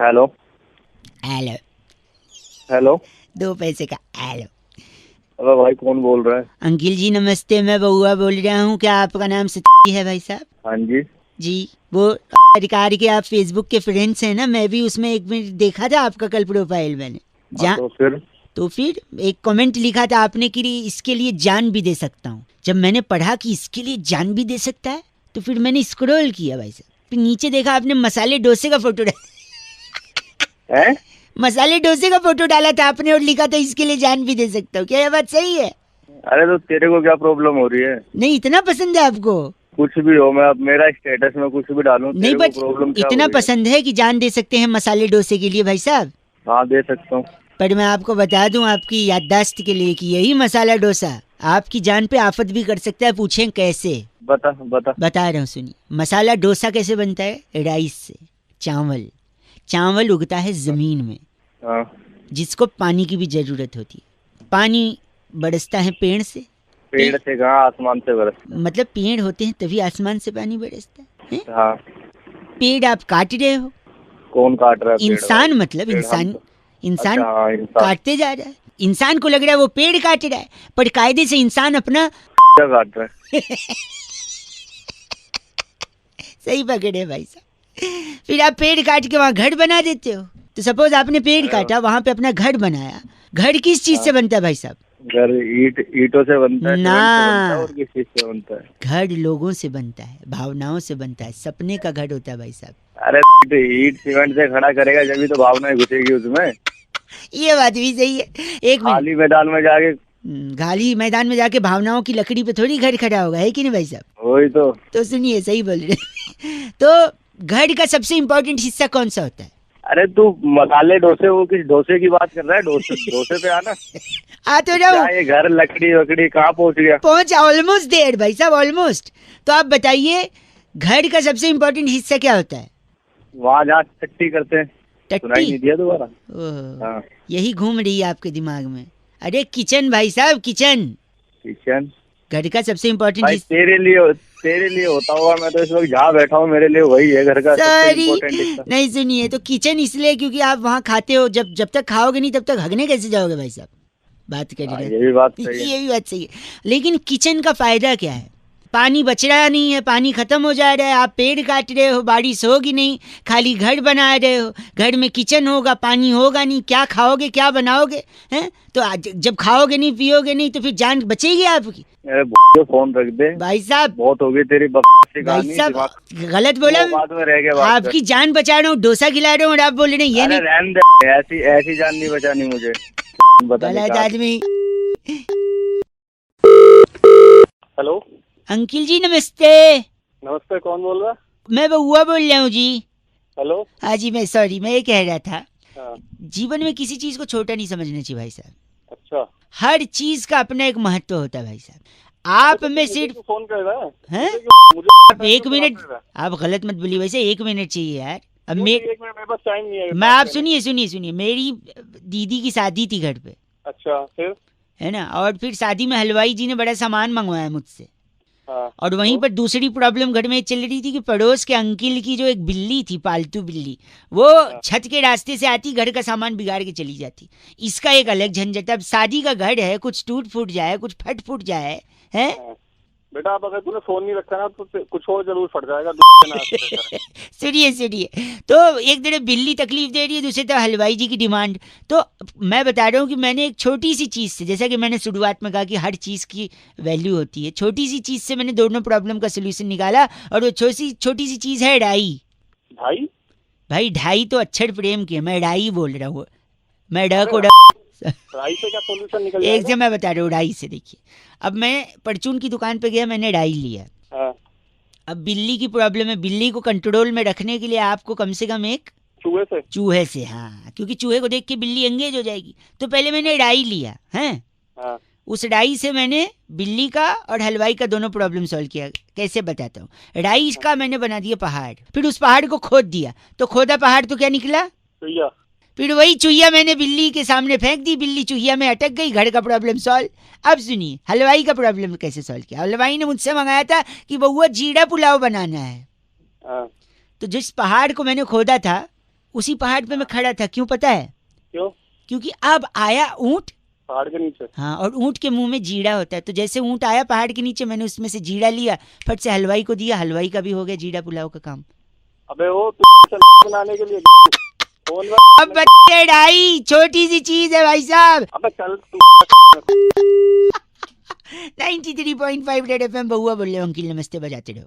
Hello hello. Hello. 2 पैसे का hello. अरे भाई कौन बोल रहा है? अंकिल जी नमस्ते, मैं बउआ बोल रहा हूँ। क्या आपका नाम है भाई साहब? हाँ जी। जी वो अधिकार के आप फेसबुक के फ्रेंड्स हैं ना? मैं भी उसमें एक मिनट देखा था आपका कल प्रोफाइल मैंने। हाँ तो फिर एक कमेंट लिखा था आपने कि इसके लिए जान भी दे सकता हूँ। जब मैंने पढ़ा कि इसके लिए जान भी दे सकता है तो फिर मैंने स्क्रॉल किया भाई साहब। फिर नीचे देखा आपने मसाले डोसे का फोटो डाला है? मसाले डोसे का फोटो डाला था आपने और लिखा था इसके लिए जान भी दे सकता हूँ। क्या ये बात सही है? अरे तो तेरे को क्या प्रॉब्लम हो रही है? नहीं, इतना पसंद है आपको? कुछ भी हो, मैं अब मेरा स्टेटस में कुछ भी डालूं, नहीं, तेरे को बट प्रॉब्लम क्या हो इतना रही है? पसंद है कि जान दे सकते हैं मसाले डोसे के लिए भाई साहब। हाँ दे सकता हूँ। पर मैं आपको बता दूं आपकी याददाश्त के लिए कि यही मसाला डोसा आपकी जान पे आफत भी कर सकता है। पूछें कैसे? बता बता। बता रहा हूँ, सुनिए। मसाला डोसा कैसे बनता है? राइस से। चावल उगता है जमीन में, हाँ। जिसको पानी की भी जरूरत होती है। पानी बरसता है पेड़ से। पेड़ से कहाँ, आसमान से बरसता मतलब पेड़ होते हैं तभी आसमान से पानी बरसता है? है। हाँ। पेड़ आप काट रहे हो। कौन काट रहा है पेड़ भाई? इंसान, मतलब पेड़ हम इंसान तो। इंसान अच्छा हाँ, इंसान काटते जा रहा है। इंसान को लग रहा है वो पेड़ काट रहा है, पर कायदे से इंसान अपना क्या काट रहा है? सही पकड़े भाई साहब। फिर आप पेड़ काट के वहां घर बना देते हो। तो सपोज आपने पेड़ अरे काटा, वहां पे अपना घर बनाया। घर किस चीज हाँ। से बनता है भाई साहब? घर ईटों से बनता है, ना, सीमेंट से बनता है, और किस चीज से बनता है? घर लोगों से बनता है, भावनाओं से बनता है, सपने का घर होता है भाई साहब। अरे तो ईट सीमेंट से खड़ा करेगा जब भी तो भावनाएं घुसेगी उसमें। ये बात भी सही है। एक मिनट। खाली मैदान में जाके। खाली मैदान में जाके भावनाओं की लकड़ी पे थोड़ी घर खड़ा होगा, है कि नहीं भाई साहब? वही तो। तो सुनिए, सही बोल रहे तो घर का सबसे इम्पोर्टेंट हिस्सा कौन सा होता है? अरे तू मसाले डोसे, वो किस डोसे की बात कर रहा है? डोसे डोसे पे आना। आ तो क्या जाओ। ये घर लकड़ी वकड़ी कहाँ पहुंच गया? पहुंच ऑलमोस्ट देयर भाई साहब, ऑलमोस्ट। तो आप बताइए, घर का सबसे इम्पोर्टेंट हिस्सा क्या होता है? वहाँ जहाँ टट्टी करते हैं। सुनाई टट्टी? नहीं दिया दोबारा? ओह, हाँ। यही घूम रही है आपके दिमाग में। अरे किचन भाई साहब, किचन। किचन। घर का सबसे इम्पोर्टेंट भाई हिस्सा। तेरे लिए होता होगा, मैं तो इस वक्त जहाँ बैठा हूँ मेरे लिए वही है घर का सबसे सॉरी, इम्पोर्टेंट हिस्सा। नहीं सुनिए, तो किचन इसलिए क्योंकि आप वहां खाते हो। जब जब तक खाओगे नहीं तब तक हगने कैसे जाओगे भाई साहब? बात कर हाँ रहे ये भी बात हैं। सही है। ये भी बात सही है। लेकिन किचन का फायदा क्या है? पानी बच रहा नहीं है, पानी खत्म हो जा रहा है। आप पेड़ काट रहे हो, बारिश होगी नहीं, खाली घर बना रहे हो। घर में किचन होगा, पानी होगा नहीं, क्या खाओगे, क्या बनाओगे? हैं? तो जब खाओगे नहीं, पियोगे नहीं, तो फिर जान बचेगी आपकी? अरे फोन रख दे। भाई साहब, बहुत हो गई तेरी बकवासी भाई कहानी, साहब, दिमाग। गलत बोला। वो बाद में रह के बात कर। आपकी जान बचा रहा हूँ, डोसा खिला रहा हूँ, और आप बोल रहे हैं ये अरे नहीं। रहने दे, ऐसी ऐसी जान नहीं बचानी मुझे। पता नहीं गलत कहाँ से। आदमी। हेलो। अंकिल जी नमस्ते। नमस्ते, कौन बोल रहा है? मैं बउआ बोल रहा हूँ जी। हेलो। हाँ जी, मैं सॉरी, मैं ये कह रहा था, हाँ। जीवन में किसी चीज को छोटा नहीं समझना चाहिए भाई साहब। अच्छा। हर चीज का अपना एक महत्व होता है भाई साहब। आप में मुझे सिर्फ क्यों फोन कर रहा है? हैं? मुझे आप एक क्यों बात मिनट, कर रहा है? आप गलत मत बोलिए वैसे। 1 मिनट चाहिए यार। अब क्यों मैं नहीं, 1 मिनट मेरे पास टाइम नहीं है मैं बात आप करने सुनिए सुनिए सुनिए, मेरी दीदी की शादी थी घर पे, का। अच्छा फिर? है ना? और फिर शादी में हलवाई जी ने बड़ा सामान मंगवाया मुझसे। हाँ। और वहीं तो पर दूसरी प्रॉब्लम घर में चल रही थी कि पड़ोस के अंकिल की जो एक बिल्ली थी, पालतू बिल्ली, वो हाँ। छत के रास्ते से आती, घर का सामान बिगाड़ के चली जाती। इसका एक अलग झंझट। अब शादी का घर है, कुछ टूट फूट जाए, कुछ फट फूट जाए, है? हाँ। बेटा अब अगर तूने फोन नहीं रखा ना तो कुछ और जरूर फट जाएगा। दूसरे ना से कर। सुनिए सुनिए, तो एक तरफ बिल्ली तकलीफ दे रही है, दूसरी तरफ हलवाई जी की डिमांड। तो मैं बता रहा हूँ कि मैंने एक छोटी सी चीज से, जैसा कि मैंने शुरुआत में कहा कि हर चीज की वैल्यू होती है, छोटी सी चीज से मैंने दोनों प्रॉब्लम का सोल्यूशन निकाला। और वो छोटी सी चीज है ढाई। भाई। भाई ढाई तो अक्षर प्रेम की है, मैं ढाई बोल रहा हूँ। मैं ड अरे को ड राई से क्या सोल्यूशन निकल एक जाएगा? से मैं बता रहा हूँ ढाई से। देखिए, अब मैं परचून की दुकान पे गया, मैंने ढाई लिया। हाँ। अब बिल्ली की प्रॉब्लम है, बिल्ली को कंट्रोल में रखने के लिए आपको कम से कम एक चूहे से। चूहे से, हाँ, क्योंकि चूहे को देख के बिल्ली एंगेज हो जाएगी। तो पहले मैंने डाई लिया है। हाँ। उस डाई से मैंने बिल्ली का और हलवाई का दोनों प्रॉब्लम सॉल्व किया। कैसे बताता हूँ। डाई का मैंने बना दिया पहाड़, फिर उस पहाड़ को खोद दिया, तो खोदा पहाड़ तो क्या निकला? चुहिया। फिर वही चुहिया मैंने बिल्ली के सामने फेंक दी, बिल्ली चुहिया में अटक गई, घर का प्रॉब्लम सॉल्व। अब सुनिए हलवाई का प्रॉब्लम कैसे सॉल्व किया। हलवाई ने मुझसे मंगाया था कि बउआ जीरा पुलाव बनाना है। हाँ। तो जिस पहाड़ को मैंने खोदा था उसी पहाड़ पे मैं खड़ा था, क्यों पता है? क्यों? क्योंकि अब आया ऊंट पहाड़ के नीचे। हाँ, और ऊंट के मुंह में जीरा होता है, तो जैसे ऊंट आया पहाड़ के नीचे, मैंने उसमें से जीरा लिया, फट से हलवाई को दिया, हलवाई का भी हो गया जीरा पुलाव का काम। अबे वो तू बनाने के लिए फोन अब बच्चे ढाई छोटी सी चीज है भाई साहब। अबे चल 93.5 रेड एफएम बहुआ बोल रहे हो अंकिल, नमस्ते, बजाते रहो।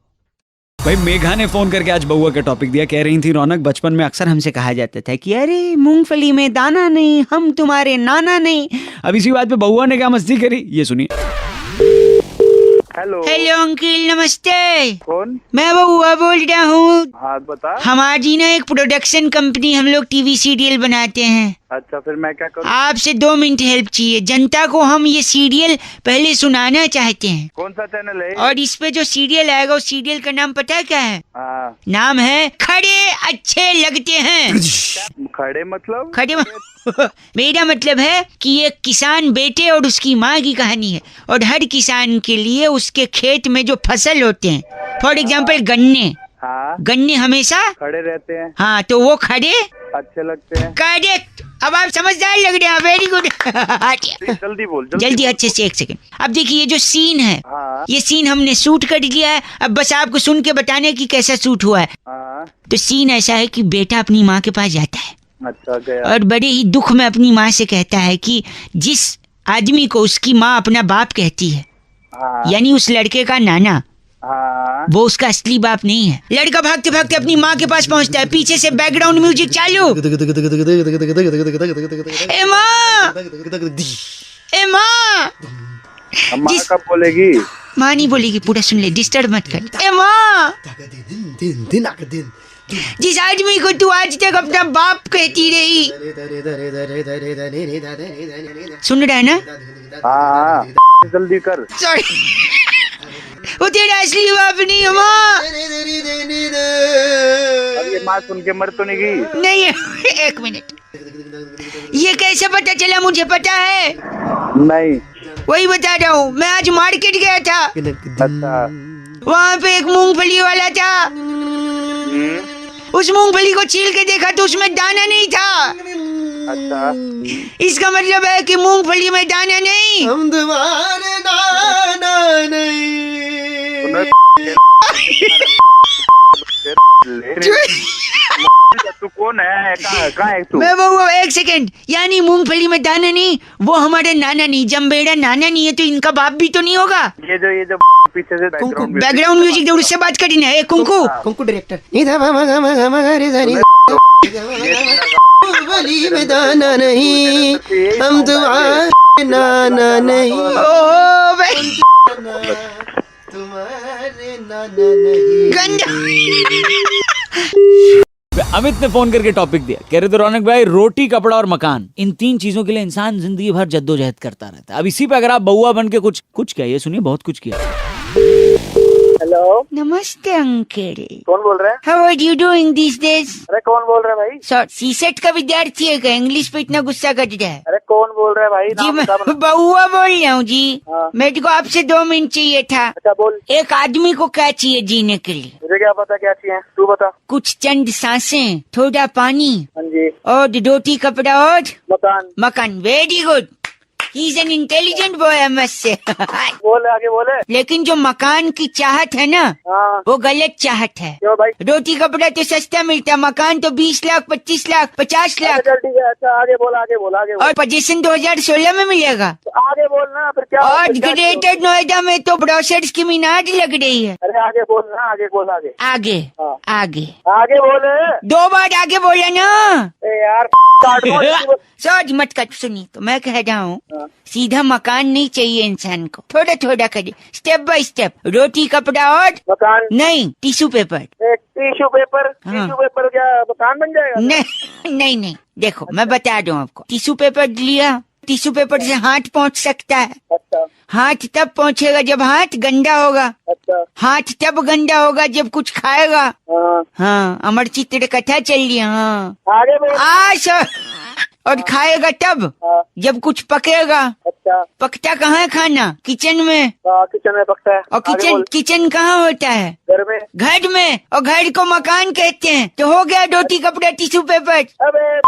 भाई मेघा ने फोन करके आज बउआ का टॉपिक दिया। कह रही थी रौनक, बचपन में अक्सर हमसे कहा जाता था कि अरे मूंगफली में दाना नहीं, हम तुम्हारे नाना नहीं। अब इसी बात पे बउआ ने क्या मस्ती करी, ये सुनिए। हेलो हेलो अंकिल, नमस्ते। कौन? मैं बहुआ बोल रहा हूँ। हाँ बता। हमारी ना एक प्रोडक्शन कंपनी, हम लोग टीवी सीरियल बनाते हैं। अच्छा फिर मैं क्या करूँ? आपसे 2 मिनट हेल्प चाहिए। जनता को हम ये सीरियल पहले सुनाना चाहते हैं। कौन सा चैनल है? और इस पे जो सीरियल आएगा, उस सीरियल का नाम पता है क्या है? हाँ। नाम है खड़े अच्छे लगते हैं। खड़े मतलब? खड़े मेरा मतलब है कि एक किसान बेटे और उसकी माँ की कहानी है, और हर किसान के लिए उसके खेत में जो फसल होते हैं, फॉर एग्जाम्पल गन्ने। हाँ। गन्ने हमेशा खड़े रहते हैं। हाँ, तो वो खड़े अच्छे लगते हैं। करेक्ट। अब आप समझदार लग रहे हैं, वेरी गुड। जल्दी बोल जल्दी अच्छे से, 1 सेकंड। अब देखिए ये जो सीन है, हाँ। ये सीन हमने शूट कर लिया है। अब बस आपको सुन के बताने की कैसा शूट हुआ है। हाँ। तो सीन ऐसा है कि बेटा अपनी माँ के पास जाता है, अच्छा गया। और बड़े ही दुख में अपनी माँ से कहता है कि जिस आदमी को उसकी माँ अपना बाप कहती है, हाँ। यानी उस लड़के का नाना, हाँ। वो उसका असली बाप नहीं है। लड़का भागते भागते अपनी माँ के पास पहुंचता है, पीछे से बैकग्राउंड म्यूजिक चालू। ए माँ, ए माँ। माँ कब बोलेगी? माँ नहीं बोलेगी, पूरा सुन ले, डिस्टर्ब मत कर। ए माँ, जिस आदमी को तू आज तक अपना बाप कहती रही, सुन रहा है ना? हाँ। जल्दी कर। सॉरी, वो तेरा असली बाप नहीं है माँ। अब ये माँ सुन के मर तो नहीं गई? नहीं है। 1 मिनट, ये कैसे पता चला? मुझे पता है। नहीं। वही बता रहा हूँ, मैं आज मार्केट गया था। अच्छा। वहाँ पे एक मूंगफली वाला था। उस मूंगफली को छील के देखा तो उसमें दाना नहीं था। अच्छा। इसका मतलब है कि मूंगफली में दाना नहीं। हम तुम्हारे नाना नहीं। तू कौन है? कहाँ है तू? मैं वो 1 सेकंड, यानी मूंगफली में दाना नहीं, वो हमारे नाना नहीं। जम्बेड़ा नाना नहीं है तो इनका बाप भी तो नहीं होगा। ये जो पीछे से बैकग्राउंड म्यूजिक दे, उससे बात करनी है। कुंकू कुंकू डायरेक्टर। मूंगफली में दाना नहीं, हम तुम्हारे नाना नहीं। ओह तुम्हारे नाना नहीं। गंदा। अमित ने फोन करके टॉपिक दिया। कह रहे थे रौनक भाई, रोटी, कपड़ा और मकान, इन 3 चीजों के लिए इंसान जिंदगी भर जद्दोजहद करता रहता है। अब इसी पे अगर आप बउआ बन के कुछ क्या, ये सुनिए, बहुत कुछ किया। हेलो। नमस्ते अंकल। कौन बोल रहे हैं? How are you doing this days? अरे कौन बोल रहे हैं भाई? सर, सीसेट का विद्यार्थी है क्या? इंग्लिश पे इतना गुस्सा कर रहा है। अरे कौन बोल रहे हैं भाई? जी नाम मैं बता। बउआ बोल रहा हूँ जी। हाँ। मेरे को आपसे 2 मिनट चाहिए था। अच्छा बोल। एक आदमी को क्या चाहिए जीने के लिए? मुझे क्या पता क्या चाहिए, तू बता। कुछ चंद सांसें, थोड़ा पानी, हाँ जी। और रोटी, कपड़ा और मकान। मकान। Very good, he is an intelligent boy, I must say. बोले आगे बोले। लेकिन जो मकान की चाहत है ना, हाँ। वो गलत चाहत है। क्यों भाई? रोटी कपड़ा तो सस्ता मिलता है, मकान तो 20 लाख, 25 लाख, 50 लाख। चल ठीक है। अच्छा आगे बोल, आगे बोल, आगे बोल। और पोजीशन 2016 में मिलेगा। आगे बोलना फिर क्या? और ग्रेटर नोएडा में तो ब्रोशर्स की मीनार लग रही है। अरे आगे बोलना, आगे बोल, आगे। आगे हाँ। आगे आगे बोले। 2 बार आगे बोला ना। ए यार काट दो। सोच मत कर, सुनी तो मैं कह रहा हूँ, हाँ। सीधा मकान नहीं चाहिए इंसान को, थोड़ा थोड़ा करे, स्टेप बाय स्टेप। रोटी, कपड़ा और मकान नहीं, टिश्यू पेपर। Tissue paper. हाँ। टिश्यू पेपर क्या मकान बन जाएगा? नहीं नहीं, देखो मैं बता दूं आपको। टिश्यू पेपर लिया, टिश्यू पेपर से हाथ पहुंच सकता है। अच्छा। हाथ तब पहुंचेगा जब हाथ गंदा होगा। अच्छा। हाथ तब गंदा होगा जब कुछ खाएगा। हाँ। हाँ, अमर चित्र कथा चल रही है। हाँ आगे बोल। और खाएगा तब हाँ। जब कुछ पकेगा। अच्छा। पकता कहाँ है खाना? किचन में। किचन में पकता है। और आगे बोल। किचन कहाँ होता है? घर में। घर में। और घर को मकान कहते हैं। तो हो गया रोटी कपड़ा टिश्यू पेपर। अबे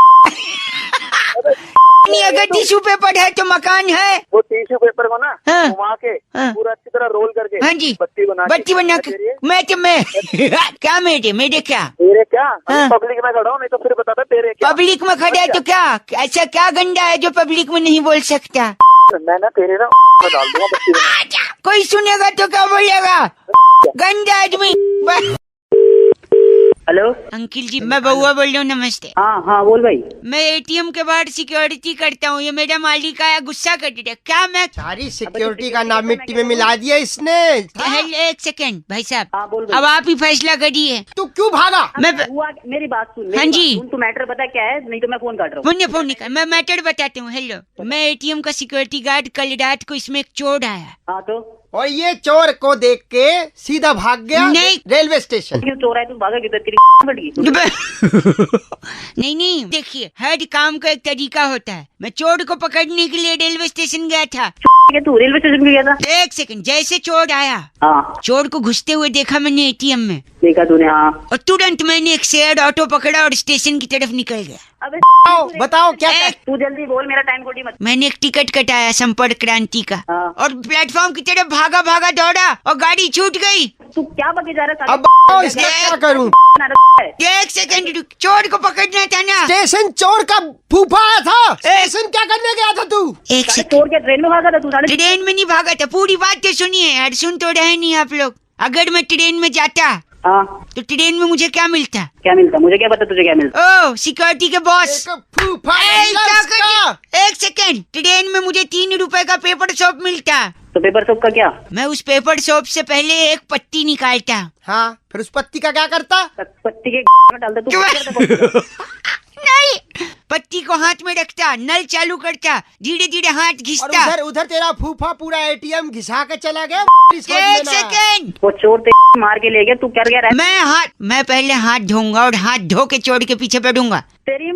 नहीं, अगर टिश्यू पेपर है तो मकान है। वो टिश्यू पेपर को ना हाँ। घुमा के हाँ। पूरा अच्छी तरह रोल करके हाँ जी, बत्ती बना के मैं क्या मेरे क्या तेरे क्या हाँ। पब्लिक में खड़ा हूँ, नहीं तो फिर बताता तेरे क्या। पब्लिक में खड़ा है तो क्या? ऐसा क्या गंदा है जो पब्लिक में नहीं बोल सकता? मैं ना तेरे ना डाल दूंगा बत्ती बना। कोई सुनेगा तो क्या बोलेगा? गंदा आदमी। हेलो। अंकिल जी, मैं बउआ बोल रहा हूँ, नमस्ते। हाँ हाँ बोल भाई। मैं एटीएम के बाहर सिक्योरिटी करता हूँ। ये मेरा मालिक आया, गुस्सा कर दिया। क्या मैं सारी सिक्योरिटी का नाम मिट्टी में मिला दिया इसने। एक सेकेंड भाई साहब, हाँ बोल भाई। अब आप ही फैसला करिए। तू क्यों भागा? मैं मेरी बात सुन। हाँ जी। तू मैटर बता क्या है, नहीं तो मैं फोन काट रहा हूँ। फोन निकाल, मैं मैटर बताती हूँ। हेलो, मैं एटीएम का सिक्योरिटी गार्ड। कल रात को इसमें एक चोर आया। हाँ तो और ये चोर को देख के सीधा भाग गया नहीं। Railway station. क्यों चोर है तू भागा किधर? तेरी फट गई। नहीं, देखिए, हर काम का एक तरीका होता है। मैं चोर को पकड़ने के लिए रेलवे स्टेशन गया था। तू रेलवे स्टेशन पे गया था? एक सेकंड, जैसे चोर आया, हाँ चोर को घुसते हुए देखा मैंने एटीएम में, देखा तूने? हाँ। और तुरंत मैंने एक शेयर्ड ऑटो पकड़ा और स्टेशन की तरफ निकल गया। अबे बताओ क्या ए, तू जल्दी बोल, मेरा टाइम खोटी मत। मैंने एक टिकट कटाया संपर्क क्रांति का, हाँ। और प्लेटफॉर्म की तरफ भागा दौड़ा और गाड़ी छूट गई। तू क्या बके जा रहा है? अब इसका क्या करूं? एक सेकंड रुक, चोर को पकड़ना था ना। स्टेशन चोर का फूफा आया था। स्टेशन क्या करने गया था तू? एक सेकंड, चोर के ट्रेन में भागा था तू? साढ़े ट्रेन में नहीं भागा था। पूरी बात तो सुनिए यार, सुन तो रहे नहीं आप लोग। अगर मैं ट्रेन में जाता हाँ। तो ट्रेन में मुझे क्या मिलता? क्या मिलता? मुझे क्या पता तुझे क्या मिलता? ओ सिक्योरिटी के बॉस। एक फूफा ए, मिला क्या उसका। कर- एक सेकंड, ट्रेन में मुझे 3 रुपए का पेपर सोप मिलता। तो पेपर सोप का क्या? मैं उस पेपर सोप से पहले एक पत्ती निकालता। हाँ, फिर उस पत्ती का क्या करता? पत्ती के में डालता तू? क्या करता? नहीं, पत्ती को हाथ में रखता, नल चालू करता, धीरे धीरे हाथ और घिसता। उधर तेरा फूफा पूरा एटीएम घिसा के चला गया। एक सेकंड, वो चोर ते मार के ले गया, तू कर गया? मैं पहले हाथ धोऊंगा और हाथ धो के चोर के पीछे पड़ूंगा। तेरी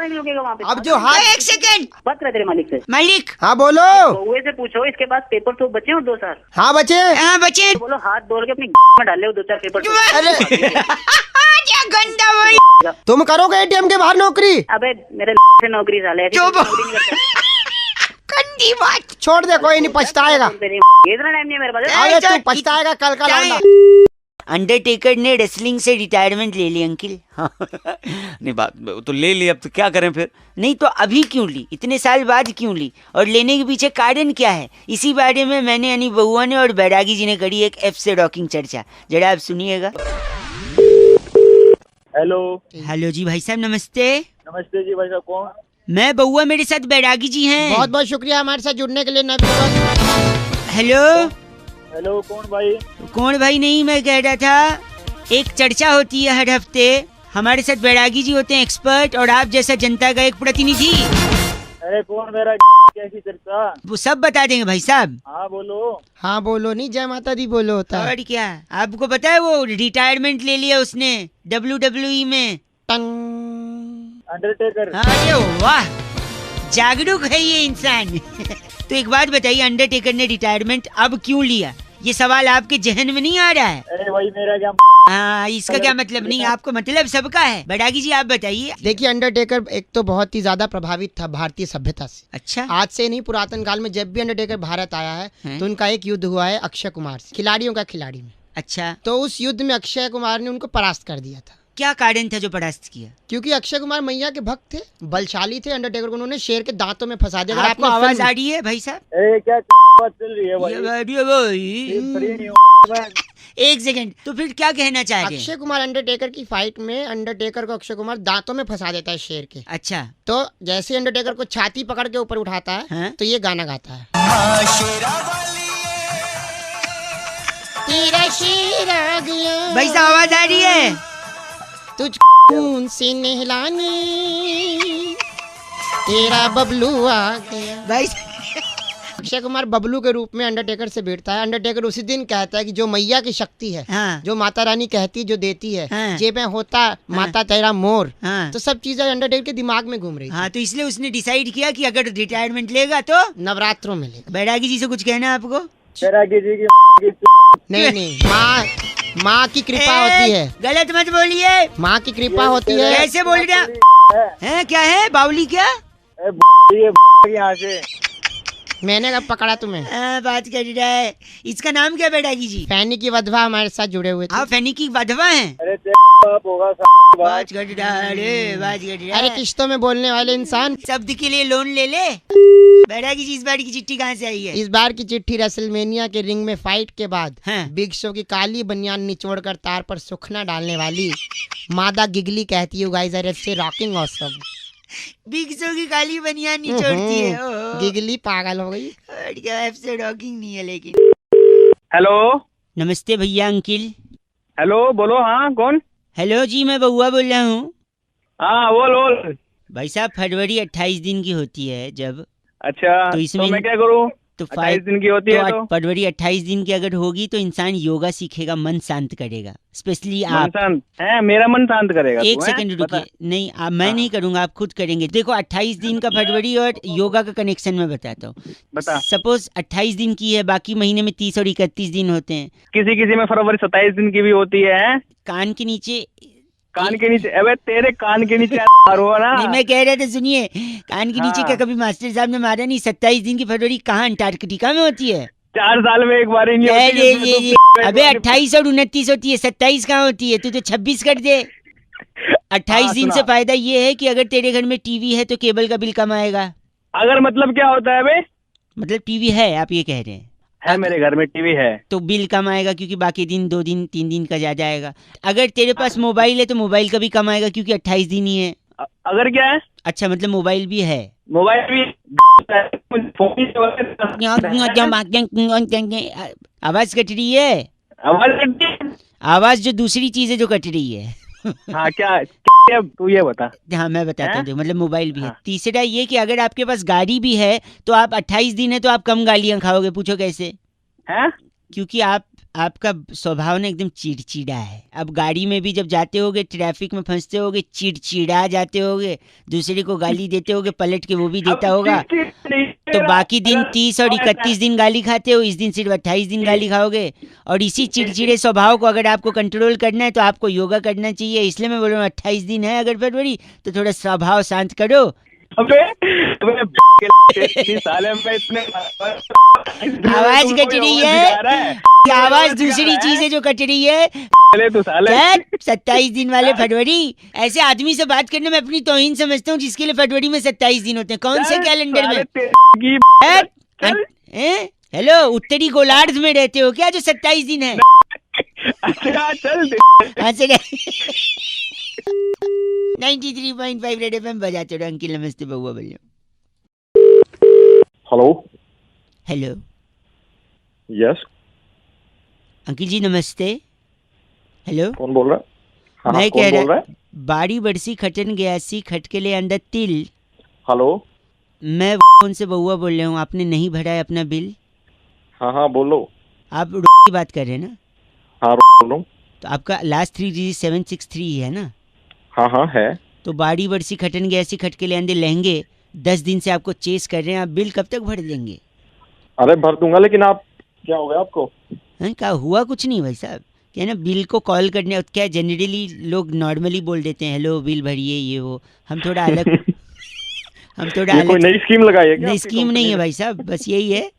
रुकेगा वहाँ पे। अब जो हाथ। एक सेकंड, बात कर तेरे मालिक से। मालिक। हाँ बोलो। बउए से पूछो इसके पास पेपर तो बचे हो 2 साल? हाँ बचे। हाँ बचे। बोलो हाथ धो के अपनी में डाल ले 2-4 पेपर। अरे क्या गंदा बोल। तुम करोगे एटीएम के बाहर नौकरी? अबे मेरे से नौकरी साले ऐसी चुप। नौकरी नहीं करता। गंदी बात। छोड़ दे, कोई नहीं पछताएगा। इतना टाइम नहीं है मेरे पास। अरे तू पछताएगा कल का लौंडा। अंडरटेकर ने रेसलिंग से रिटायरमेंट ले ली अंकिल। नहीं बात तो ले ली, अब तो क्या करें फिर? नहीं तो अभी क्यों ली, इतने साल बाद क्यों ली, और लेने के पीछे कारण क्या है? इसी बारे में मैंने यानी बउआ ने और बैरागी जी ने करी एक एफ से रॉकिंग चर्चा। जरा आप सुनिएगा। हेलो। हेलो जी भाई साहब, नमस्ते। नमस्ते जी भाई साहब, कौन? मैं बउआ, मेरे साथ बैरागी जी हैं। बहुत बहुत शुक्रिया हमारे साथ जुड़ने के लिए। हेलो। हेलो, कौन भाई? कौन भाई नहीं, मैं कह रहा था एक चर्चा होती है हर हफ्ते। हमारे साथ बैरागी जी होते हैं एक्सपर्ट, और आप जैसा जनता का एक प्रतिनिधि। अरे कौन मेरा कैसी चर्चा? वो सब बता देंगे भाई साहब। हाँ बोलो। हाँ बोलो, नहीं जय माता दी बोलो होता है। और क्या, आपको पता है वो रिटायरमेंट ले लिया उसने WWE में। अंडरटेकर। हाँ, अरे वाह, जागरूक है ये इंसान। तो एक बात बताइए, अंडरटेकर ने रिटायरमेंट अब क्यों लिया? ये सवाल आपके जहन में नहीं आ रहा है? अरे भाई मेरा क्या? हाँ, इसका क्या मतलब? नहीं, आपको मतलब सबका है। बैरागी जी आप बताइए। देखिए, अंडरटेकर एक तो बहुत ही ज्यादा प्रभावित था भारतीय सभ्यता से। अच्छा। आज से नहीं, पुरातन काल में जब भी अंडरटेकर भारत आया है तो उनका एक युद्ध हुआ है अक्षय कुमार से, खिलाड़ियों का खिलाड़ी में। अच्छा, तो उस युद्ध में अक्षय कुमार ने उनको परास्त कर दिया था। क्या कारण था जो परास्त किया? क्योंकि अक्षय कुमार मैया के भक्त थे, बलशाली थे। अंडरटेकर को उन्होंने शेर के दांतों में फंसा दिया। अगर आपको आपने आवाज फिल्म- आ रही है भाई साहब? अरे क्या बात चल रही है भाई? ये भाई। फ्री नहीं हूँ मैं। एक सेकंड, तो फिर क्या कहना चाह रहे हैं? अक्षय कुमार अंडरटेकर की फाइट में अंडरटेकर को अक्षय कुमार दांतों में फंसा देता है शेर के। अच्छा। तो जैसे अंडरटेकर को छाती पकड़ के ऊपर उठाता है हाँ? तो ये गाना गाता है। भाई साहब आवाज आ रही है? तुझ खून से नहलाने तेरा बबलू आ गया। भाई अक्षय कुमार बबलू के रूप में अंडरटेकर से भिड़ता है। अंडरटेकर उसी दिन कहता है कि जो मैया की शक्ति है, हाँ। जो माता रानी कहती जो देती है, हाँ। जेब में होता माता तेरा मोर, हाँ। तो सब चीजें अंडरटेकर के दिमाग में घूम रही थी। हाँ, तो इसलिए उसने डिसाइड किया कि अगर रिटायरमेंट लेगा तो नवरात्रों में लेगा। बैरागी जी से कुछ कहना है आपको? बैरागी जी की नहीं, माँ की कृपा होती है। गलत मत बोलिए। माँ की कृपा होती है। कैसे बोल रहे हैं? क्या है बावली क्या? यहाँ से मैंने कब पकड़ा तुम्हें? बात कर रहा है। इसका नाम क्या बैरागी जी? फैनी की वधवा हमारे साथ जुड़े हुए थे। आप फैनी की वधवा हैं? अरे होगा बात कर रहा है, बात कर रहा अरे है। किस्तों में बोलने वाले इंसान। शब्द के लिए लोन ले ले। बैरागी जी, इस बार की चिट्ठी कहाँ से आई है? इस बार की चिट्ठी रेसलमेनिया के रिंग में फाइट के बाद हाँ। बिग शो की काली बनियान निचोड़कर तार पर सुखना डालने वाली मादा गिगली कहती है, guys are FC rocking awesome. Big show की काली बनियान निचोड़ती है। ओहो। गिगली पागल हो गई। और क्या, एफसी रॉकिंग नहीं है लेकिन। हेलो नमस्ते भैया अंकिल। हेलो, बोलो। हाँ, कौन? हेलो जी, मैं बउआ बोल रहा हूँ। हाँ, बोल। भाई साहब, फरवरी 28 दिन की होती है जब, अच्छा, तो इसमें मैं क्या करूँ? तो 28 दिन की होती है तो फरवरी 28 दिन की अगर होगी तो इंसान योगा सीखेगा, मन शांत करेगा। स्पेशली मन आप। शांत है, मेरा मन शांत करेगा। एक तू, हैं? सेकंड बता। रुकिए। नहीं, मैं नहीं करूंगा, आप खुद करेंगे। देखो, 28 दिन का फरवरी और योगा का कनेक्शन मैं बताता हूँ। बता। सपोज 28 दिन की है, बाकी महीने में 30 और 31 दिन होते हैं। किसी में फरवरी 27 दिन की भी होती है। कान के नीचे। कान के नीचे? अबे तेरे कान के नीचे मारो ना। नहीं, मैं कह रहा था, सुनिए। कान के नीचे हाँ। क्या कभी मास्टर साहब ने मारा नहीं? 27 दिन की फरवरी कहाँ अंटार्कटिका में होती है? 4 साल में एक बार ही नहीं होती है, उसमें तो अबे 28 और 29 होती है, 27 कहाँ होती है? तू तो 26 कर दे। 28 दिन से सुना। फायदा ये है कि अगर तेरे घर में टीवी है तो केबल का बिल कम आएगा। अगर मतलब क्या होता है बे? मतलब टीवी है, आप ये कह रहे हैं? है, मेरे घर में टीवी है। तो बिल कम आएगा क्योंकि बाकी दिन 2 दिन 3 दिन का ज्यादा आएगा। अगर तेरे पास मोबाइल है तो मोबाइल का भी कम आएगा क्योंकि 28 दिन ही है। अगर क्या है? अच्छा, मतलब मोबाइल भी है। मोबाइल भी फोन ही आवाज कट रही है। आवाज जो दूसरी चीज है जो कट रही है। हाँ, क्या तू ये बता। हाँ, मैं बताता हूँ। मतलब मोबाइल भी है। हाँ। तीसरा ये कि अगर आपके पास गाड़ी भी है तो आप 28 दिन है तो आप कम गालियां खाओगे। पूछो कैसे? है? क्योंकि आपका स्वभाव ना एकदम चिड़चिड़ा है। अब गाड़ी में भी जब जाते होगे, ट्रैफिक में फंसते होगे, चिड़चिड़ा जाते होगे, दूसरे को गाली देते होगे, पलट के वो भी देता होगा। तो बाकी दिन 30 और 31 दिन गाली खाते हो, इस दिन सिर्फ 28 दिन गाली खाओगे। और इसी चिड़चिड़े स्वभाव को अगर आपको कंट्रोल करना है तो आपको योगा करना चाहिए। इसलिए मैं बोल रहा हूँ 28 दिन है अगर फरवरी, तो थोड़ा स्वभाव शांत करो। साले में इतने आवाज कट रही है। आवाज दूसरी चीज है जो कट रही है। तू साले 27 दिन वाले फरवरी। ऐसे आदमी से बात करने में अपनी तौहीन समझता हूँ जिसके लिए फरवरी में 27 दिन होते हैं। कौन से कैलेंडर में? हेलो, उत्तरी गोलार्ध में रहते हो क्या जो 27 दिन है? अच्छा, चल 93.5 रेड एफएम बजाते रहो। अंकिल नमस्ते, बउआ बोलिए। हेलो। हेलो यस, अंकिल जी नमस्ते। हेलो, कौन बोल रहा है? हाँ, मैं कौन कह बोल रहा रहा, है? बाड़ी बरसी खटन गयासी खटके ले अंदर तिल। हेलो। मैं फोन से बउआ बोल रहा हूँ, आपने नहीं भरा है अपना बिल। हाँ, बोलो। आप की बात कर रहे हैं ना? हाँ, बोल रहा हूँ। तो आपका लास्ट 3 डिजिट 763 है ना? हाँ है। तो बाड़ी बरसी खटन गयासी खटके ले अंदर लहंगे 10 दिन से आपको चेस कर रहे हैं। आप बिल कब तक भर देंगे? अरे भर दूंगा, लेकिन आप क्या हो गया आपको? क्या हुआ? कुछ नहीं भाई साहब, क्या ना, बिल को कॉल करने क्या जनरली लोग नॉर्मली बोल देते हैं, हेलो बिल भरिए ये वो। हम थोड़ा अलग ये कोई नई स्कीम लगाई है क्या? नहीं, आपकी स्कीम कंपनी नहीं है ने? भाई साहब, बस यही है।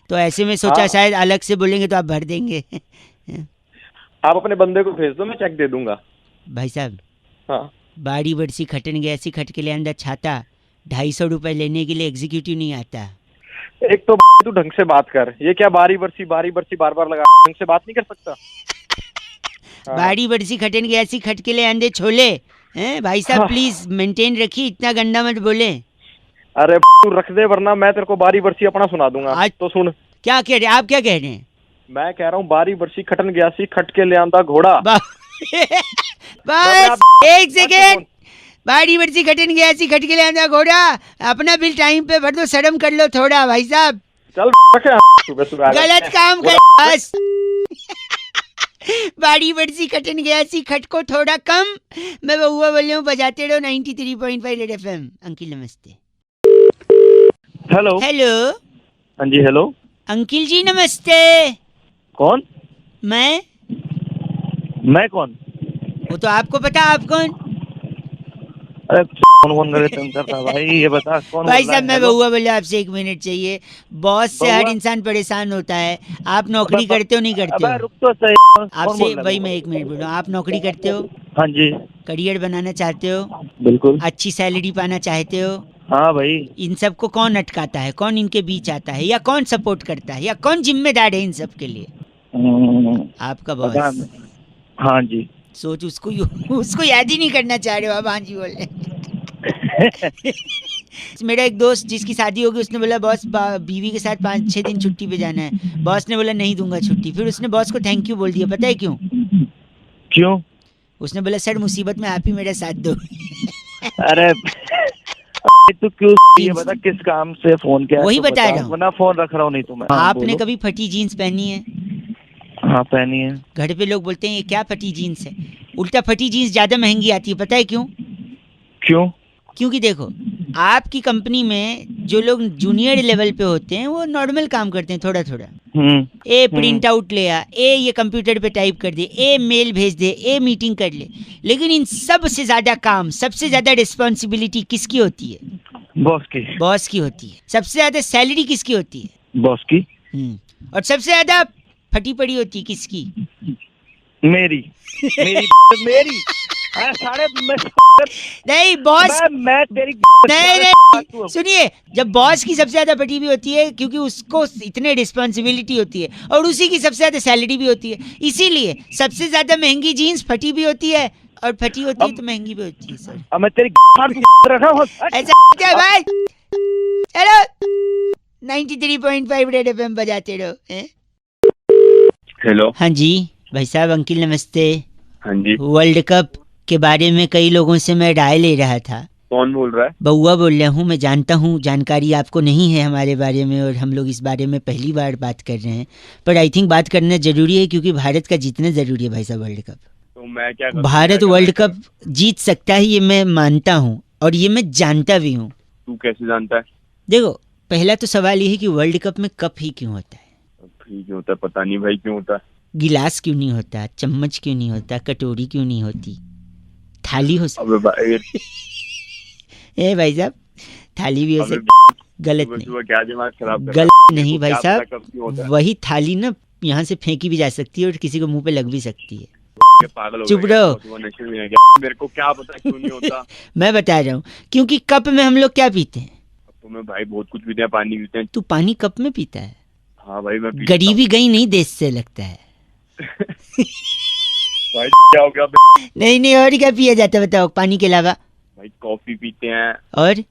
तो ऐसे में सोचा हाँ। शायद अलग से बोलेंगे तो आप भर देंगे। आप अपने बंदे को भेज दो, मैं चेक दे दूंगा। भाई साहब, हाँ। बाड़ी बरसी खटन गया ऐसी खट के ले अंदर छाता 250 रुपए लेने के लिए एग्जीक्यूटिव नहीं आता। एक तो तू ढंग से बात कर। ये क्या बारी बरसी बार बार लगा, ढंग से बात नहीं कर सकता? हाँ। बाड़ी बरसी खटन गया ऐसी खट के ले अंदे छोले हैं भाई साहब। हाँ। प्लीज मेंटेन रखिए, इतना गंदा मत बोले। अरे तू रख दे, वरना मैं तेरे को बारी बरसी अपना सुना दूंगा। आज- तो सुन, क्या कह रहे हैं आप? क्या कह रहे हैं? मैं कह रहा हूँ बारी बरसी खटन गयासी खट के ले आंदा घोड़ा। बस एक सेकेंड। बाड़ी बरसी खटन गया ऐसी खट के ले आंदा घोड़ा। अपना बिल टाइम पे भर दो, शर्म कर लो थोड़ा भाई साहब। चल रखे सुबह सुबह गलत काम कर बस। बाड़ी बरसी कटन गया सी खटको थोड़ा कम। मैं बउआ बोल रही हूँ, बजाते रहो 93.5 रेड एफएम। अंकिल नमस्ते। हेलो। हेलो हाँ जी हेलो। अंकिल जी नमस्ते। कौन? मैं कौन? वो तो आपको पता, आप कौन? अरे कौन करके तुम करता भाई, ये बता कौन भाई बोल रहा साहब है? मैं हेलो? बउआ बोले आपसे 1 मिनट चाहिए। बॉस से हर बउआ? इंसान परेशान होता है। आप नौकरी अबे करते हो नहीं करते अबे हो? रुक तो सही। कौन आपसे बोल रहा भाई है? मैं 1 मिनट बोल रहा हूँ, आप नौकरी करते हो, हाँ जी करियर बनाना चाहते हो, बिल्कुल। अच्छी सैलरी पाना चाहते हो, हाँ भाई। इन सब को कौन अटकाता है? कौन इनके बीच आता है? या कौन सपोर्ट करता है? या कौन जिम्मेदार है इन सब के लिए? आपका पता बॉस। है। हाँ जी। सोच उसको याद ही नहीं करना चाह रहे हो आप। हाँ जी बोल रहे मेरा एक दोस्त जिसकी शादी होगी, उसने बोला बॉस बीवी के साथ 5-6 दिन छुट्टी पे जाना है। बॉस ने बोला नहीं दूंगा छुट्टी। फिर उसने बॉस को थैंक यू बोल दिया। पता है क्यों? क्यों? उसने बोला सर मुसीबत में आप ही मेरा साथ दो। अरे तू क्यों ये बता किस काम से फोन किया? वही तो बता रहा हूँ। वरना फोन रख रहा हूँ नहीं तो मैं। हाँ, आपने बोलो। कभी फटी जीन्स पहनी है? हाँ पहनी है। घर पे लोग बोलते हैं ये क्या फटी जीन्स है। उल्टा फटी जीन्स ज्यादा महंगी आती है। पता है क्यों? क्यों? क्योंकि देखो, आपकी कंपनी में जो लोग जूनियर लेवल पे होते हैं वो नॉर्मल काम करते हैं थोड़ा थोड़ा। ए प्रिंट आउट ले आ, ए ये कंप्यूटर पे टाइप कर दे, ए मेल भेज दे, ए मीटिंग कर ले। लेकिन इन सब से ज्यादा काम, सबसे ज्यादा रिस्पॉन्सिबिलिटी किसकी होती है? बॉस की। बॉस की होती है। सबसे ज्यादा सैलरी किसकी होती है? बॉस की। और सबसे ज्यादा फटी पड़ी होती है किसकी? मेरी। मेरी मेरी। साढ़े नहीं बॉस। मैं तेरी नहीं नहीं सुनिए, जब बॉस की सबसे ज्यादा फटी भी होती है क्योंकि उसको इतने रिस्पॉन्सिबिलिटी होती है और उसी की सबसे ज्यादा सैलरी भी होती है। इसीलिए सबसे ज्यादा महंगी जीन्स फटी भी होती है और फटी होती है तो महंगी भी होती है सर। अब मैं तेरी रखा हूँ। ऐसा क्या भाई? चलो 93.5 रेड एफएम बजाते रहो। हेलो। हाँ जी भाई साहब, अंकिल नमस्ते। हाँ जी। वर्ल्ड कप के बारे में कई लोगों से मैं राय ले रहा था। कौन बोल रहा है? बउआ बोल रहा हूँ। मैं जानता हूँ जानकारी आपको नहीं है हमारे बारे में और हम लोग इस बारे में पहली बार बात कर रहे हैं, पर आई थिंक बात करना जरूरी है क्योंकि भारत का जीतना जरूरी है भाई साहब। वर्ल्ड कप तो मैं क्या करूं? भारत वर्ल्ड कप जीत सकता है, ये मैं मानता हूँ और ये मैं जानता भी हूँ। तू कैसे जानता है? देखो, पहला तो सवाल ये है कि वर्ल्ड कप में कप ही क्यों होता है? ठीक होता है, पता नहीं भाई क्यों होता है। गिलास क्यों नहीं होता? चम्मच क्यों नहीं होता? कटोरी क्यों नहीं होती? थाली हो अबे भाई ए भाई साहब, थाली भी हो अबे सकती। गलत सुबह नहीं, सुबह क्या दिमाग खराब कर गलत नहीं भाई साहब। साहब। वही थाली ना यहाँ से फेंकी भी जा सकती है और किसी को मुंह पे लग भी सकती है। पागल हो चुप गया रहो। क्या? सुबह नशे में है क्या? मेरे को क्या पता क्यों नहीं होता। मैं बता रहा हूँ क्योंकि कप में हम लोग क्या पीते हैं? तो मैं भाई बहुत कुछ पीते हैं, पानी पीते हैं। तू पानी कप में पीता है? हाँ भाई मैं पीता गरीबी गई नहीं देश से लगता है। हूँ। भाई क्या हो गया? नहीं नहीं, और क्या पिया जाता है बताओ पानी के अलावा? भाई कॉफी पीते हैं और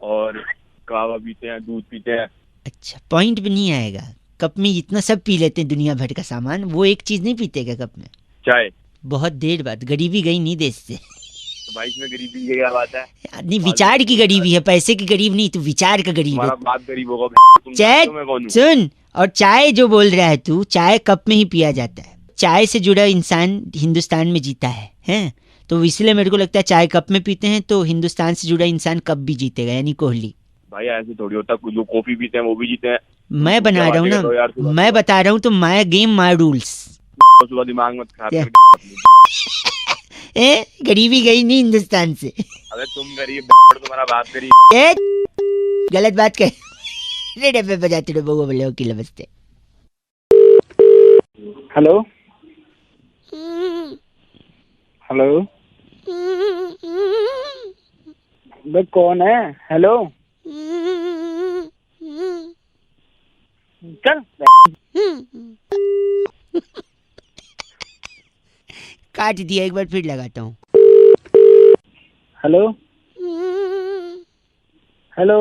कावा पीते हैं, दूध पीते हैं। अच्छा, पॉइंट भी नहीं आएगा। कप में इतना सब पी लेते हैं दुनिया भर का सामान, वो एक चीज नहीं पीते क्या कप में? चाय। बहुत देर बाद। गरीबी गई नहीं देश से। तो भाई इसमें गरीबी की क्या बात है? नहीं, विचार की गरीबी है, पैसे की गरीब नहीं, तू विचार का गरीब है। तुम्हारा बाप गरीब होगा। तुम चाय जानते हो मैं कौन हूँ? सुन, और चाय जो बोल रहा है तू, चाय कप में ही पिया जाता है। चाय से जुड़ा इंसान हिंदुस्तान में जीता है, हैं? तो इसलिए मेरे को लगता है चाय कप में पीते हैं तो हिंदुस्तान से जुड़ा इंसान कब भी जीतेगा, यानी कोहली। भाई ऐसे थोड़ी होता, कुछ लोग कॉफी पीते हैं वो भी जीते हैं। मैं बना रहा हूँ क्या बातें कर रहे हो यार ना, सुबह मैं सुबह? बता रहा हूँ तो माय गेम माय रूल्स। सुबह दिमाग मत खराब क्या? कर अपनी। गरीबी गई नहीं हिंदुस्तान से। अबे तुम गरीब तुम्हारा बाप गरीब। ए, गलत बात कर। रेड एफएम बजाते रहो बउआ बोले ओके नमस्ते। Hello hello. बे कौन है? हेलो चल। काट दिया, एक बार फिर लगाता हूँ। Hello hello.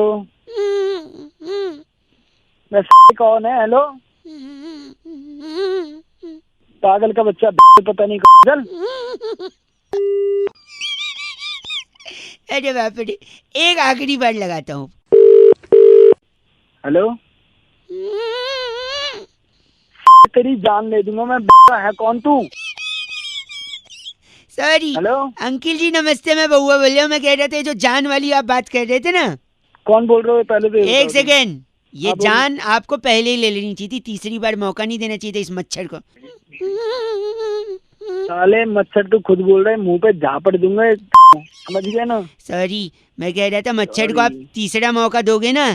बे कौन है? हेलो पागल का बच्चा पता नहीं। चल। अरे बाप रे, एक आखिरी बार लगाता हूँ। हेलो तेरी जान ले दूंगा मैं। है कौन तू? सॉरी हेलो, अंकिल जी नमस्ते, मैं बउआ बोल रहा हूँ। मैं कह रहा था जो जान वाली आप बात कर रहे थे ना, कौन बोल रहे हो पहले तो ये एक बताओ। सेकेंड, ये हाँ, बोलो। जान आपको पहले ही ले लेनी चाहिए थी, तीसरी बार मौका नहीं देना चाहिए था इस मच्छर को। साले मच्छर तू खुद बोल रहे, मुंह पे झापड़ दूंगा। समझ गया ना? सॉरी, मैं कह रहा था मच्छर को आप तीसरा मौका दोगे ना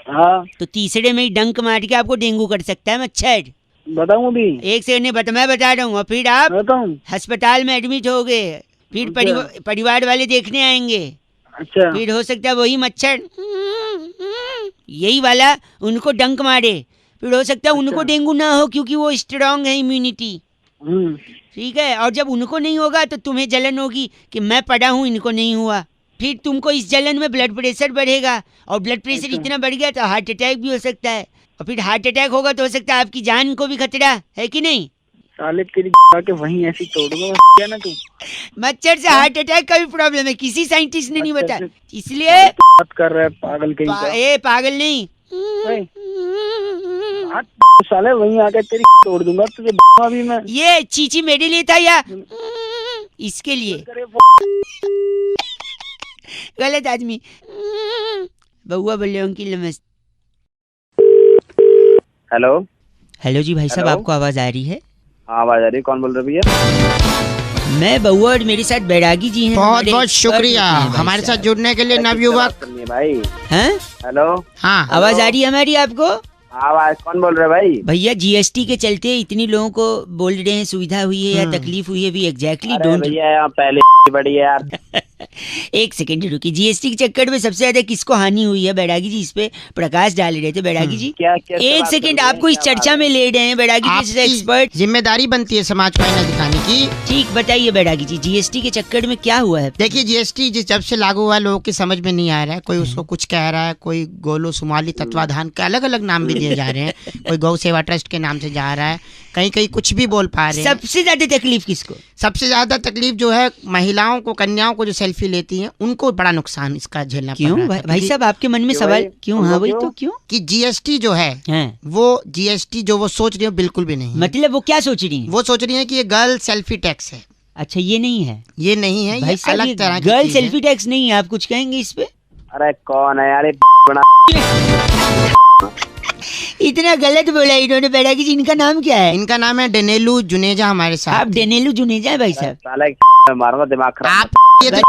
हाँ तो तीसरे में ही डंक मार के आपको डेंगू कर सकता है मच्छर। बताऊं अभी? एक सेकंड नहीं मैं बता रहा हूँ, और फिर आप बताऊं? अस्पताल में एडमिट हो गए, फिर अच्छा। परिवार वाले देखने आएंगे, अच्छा, फिर हो सकता है वही मच्छर यही वाला उनको डंक मारे, फिर हो सकता है उनको अच्छा। डेंगू ना हो क्योंकि वो स्ट्रांग है इम्यूनिटी। हम्म, ठीक है, और जब उनको नहीं होगा तो तुम्हें जलन होगी कि मैं पड़ा हूँ इनको नहीं हुआ, फिर तुमको इस जलन में ब्लड प्रेशर बढ़ेगा, और ब्लड प्रेशर अच्छा। इतना बढ़ गया तो हार्ट अटैक भी हो सकता है, और फिर हार्ट अटैक होगा तो हो सकता है आपकी जान को भी खतरा है कि नहीं। साले तेरी के वहीं ऐसी तोड़ दूंगा क्या ना तू। मच्छर से हार्ट अटैक का भी प्रॉब्लम है, किसी साइंटिस्ट ने नहीं मच्छर बताया, से- इसलिए बात कर रहा है पागल कहीं का। ए पागल नहीं, हाँ, साले वहीं आके तेरी तोड़ दूंगा तुझे अभी मैं। ये चीची मेरे लिए था या इसके लिए? गलत आदमी। बउआ बोल रहे हो अंकिल नमस्ते। हेलो। हेलो जी भाई साहब, हेलो। आपको आवाज आ रही है? हाँ आवाज आ रही है, कौन बोल रहे हो भैया? मैं बउआ और मेरे साथ बैरागी जी हैं। बहुत हमारे बहुत expert शुक्रिया होते हैं भाई हमारे साथ साहब। जुड़ने के लिए किससे नवयुवक। बात करनी है भाई? हैं? हेलो। हाँ, आवाज आ रही है हमारी आपको? आवाज कौन बोल रहे हो भाई? भैया जीएसटी के चलते इतनी लोगों को बोल रहे हैं सुविधा हुई है या तकलीफ हुई है, भी एग्जैक्टली अरे डोंट। भैया यहाँ पहले बड़ी है यार। एक सेकंड रुकिए, जीएसटी के चक्कर में सबसे ज्यादा किसको हानि हुई है? बैरागी जी इस पे प्रकाश डाल रहे थे। बैरागी जी क्या कैसे एक बात सेकंड, करोगे? आपको इस क्या चर्चा बात में है? ले रहे हैं बैरागी जी जैसे आपकी एक्सपर्ट। जिम्मेदारी बनती है समाज को आईना दिखाने की। ठीक बताइए बैरागी जी, जीएसटी के चक्कर में क्या हुआ है? देखिए जीएसटी जब से लागू हुआ है लोगों की समझ में नहीं आ रहा है, कोई उसको कुछ कह रहा है, कोई गोलो सुमाली तत्वाधान के अलग अलग नाम भी दिए जा रहे हैं, कोई गौ सेवा ट्रस्ट के नाम से जा रहा है, कहीं कहीं कुछ भी बोल पा रहे हैं। सबसे ज्यादा तकलीफ किसको? सबसे ज्यादा तकलीफ जो है महिलाओं को, कन्याओं को जो सेल्फी लेती हैं उनको बड़ा नुकसान इसका झेलना पड़ क्यों रहा है। भाई साहब, आपके मन में क्यों सवाल भाई? क्यों? हमको हाँ वही क्यों? तो क्यों कि जीएसटी जो है हैं? वो जीएसटी जो वो सोच रही है बिल्कुल भी नहीं है। मतलब वो क्या सोच रही है? वो सोच रही है कि ये गर्ल सेल्फी टैक्स है। अच्छा ये नहीं है ये नहीं है, ये भाई साहब, अलग तरह की गर्ल चीज है। सेल्फी टैक्स नहीं है, आप कुछ कहेंगे इस पे? अरे कौन है यार ये बना? इतना गलत बोला इन्होंने। बैरागी जी इनका नाम क्या है? इनका नाम है डेनेलू जुनेजा हमारे साथ। आप डेनेलू जुनेजा है भाई साहब? साला मारूंगा दिमाग खराब। आप ये तो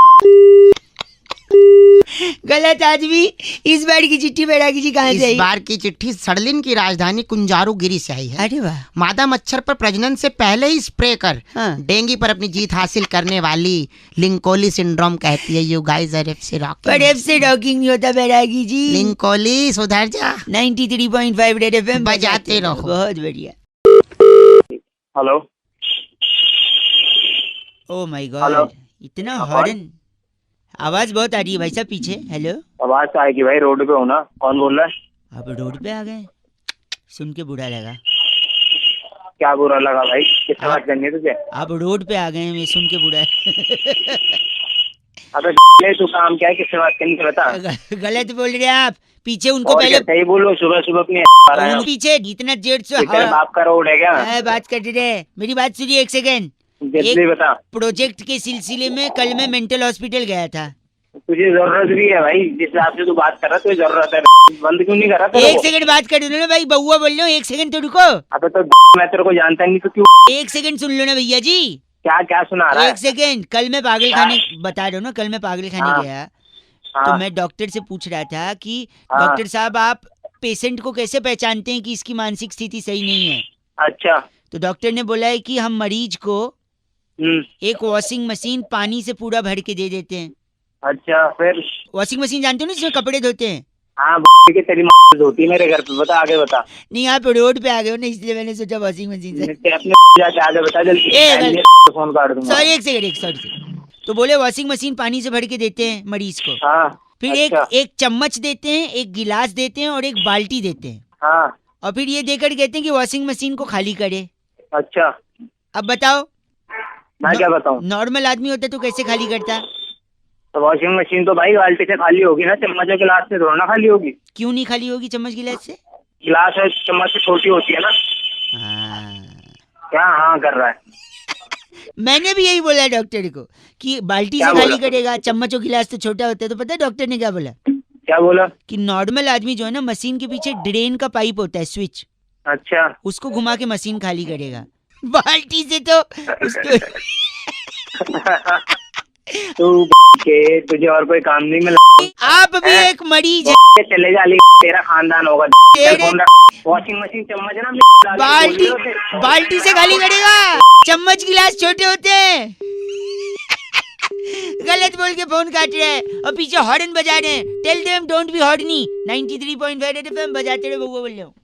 गलत आदमी। इस बार की चिट्ठी बैरागी जी कहाँ से आई? इस बार की चिट्ठी सड़लिन की राजधानी कुंजारू गिरी से आई है। अरे वाह। मादा मच्छर पर प्रजनन से पहले ही स्प्रे कर हाँ। डेंगू पर अपनी जीत हासिल करने वाली लिंकोली सिंड्रोम कहती है यू गाइस आर एफ से पर एफ से डॉकिंग नहीं होता बैरागी जी। लिंकोली सुधर जा। 93.5 रेड एफएम बजाते रहो। बहुत बढ़िया। Hello. Oh my hello. God, इतना हाँ, हॉर्न आवाज बहुत आ रही है भाई साहब पीछे। हेलो, आवाज तो आएगी भाई, रोड पे हो ना? कौन बोल रहा है? आप रोड पे आ गए, सुन के बुरा लगा। क्या बुरा लगा भाई? किससे बात करनी है तुझे? आप रोड पे आ गए, मैं सुन के बुरा अबे तू काम क्या है, किससे बात करनी है बता? गलत बोल रहे हैं आप। पीछे उनको और पहले क्या सही बोलो, सुबह सुबह अपनी आ रहा है। उन पीछे इतना जेट से तेरे बाप का रोड है क्या? बात कर रहे हैं। मेरी बात सुनिए एक सेकेंड। जल्दी बता। प्रोजेक्ट के सिलसिले में कल मैं मेंटल हॉस्पिटल गया था। तुझे जरूरत भी है भाई, जिस हिसाब से तू बात कर रहा है तुझे जरूरत है। बंद क्यों नहीं कर रहा तेरे एक को? सेकंड बात कर लो ना भाई, बउआ बोल रहा हूँ, एक सेकंड तो रुको। अबे तो मैं तेरे को जानता नहीं तो क्यों? एक सेकंड सुन लो ना भैया जी। क्या क्या सुना रहा है? एक सेकंड, कल मैं पागल खाने बता रहा हूँ ना, कल मैं पागल खाने हाँ। गया हाँ। तो मैं डॉक्टर से पूछ रहा था कि हाँ। डॉक्टर साहब आप पेशेंट को कैसे पहचानते हैं कि इसकी मानसिक स्थिति सही नहीं है? अच्छा। तो डॉक्टर ने बोला है कि हम मरीज को हम्म। एक वॉशिंग मशीन पानी से पूरा भर के दे देते हैं। अच्छा फिर? वॉशिंग मशीन जानते हो ना, जिसमें कपड़े धोते हैं? हाँ की तेरी होती है मेरे घर पे। बता आगे बता। नहीं आप रोड पे आ गए हो ना, इसलिए मैंने सोचा वॉशिंग मशीन से। ते अपने जाके आगे बता जल्दी। ए, फोन काट दूंगा। सॉरी एक सेकंड, सॉरी। तो बोले वॉशिंग मशीन पानी से भर के देते हैं मरीज को। हाँ। फिर अच्छा। एक चम्मच देते हैं, एक गिलास देते हैं और एक बाल्टी देते हैं, हाँ। और फिर ये देकर कहते हैं कि वॉशिंग मशीन को खाली करे। अच्छा अब बताओ, मैं क्या बताऊँ? नॉर्मल आदमी होता तो कैसे खाली करता? तो वॉशिंग मशीन तो भाई बाल्टी से खाली होगी ना, चम्मच और गिलास से थोड़ा ना खाली होगी। क्यों नहीं खाली होगी चम्मच गिलास से? गिलास और चम्मच से छोटी होती है ना। हाँ। क्या हाँ कर रहा है? मैंने भी यही बोला डॉक्टर को कि बाल्टी क्या से खाली बोला? करेगा, चम्मच और गिलास तो छोटा होता है। तो पता है डॉक्टर ने क्या बोला? क्या बोला? कि नॉर्मल आदमी जो है ना, मशीन के पीछे ड्रेन का पाइप होता है, स्विच, अच्छा उसको घुमा के मशीन खाली करेगा, बाल्टी से तो उसको तू के तुझे और कोई काम नहीं मिला? आप भी एक मरीज है। चले जा ली, तेरा खानदान होगा। तेरे- वॉशिंग मशीन चम्मच है ना, बाल्टी से खाली करेगा, चम्मच गिलास छोटे होते हैं। गलत बोल के फोन काट रहे हैं और पीछे हॉर्न बजा रहे हैं। Tell them don't be horny. 93.5 FM बजाते रहे, वो बोल रहे हो।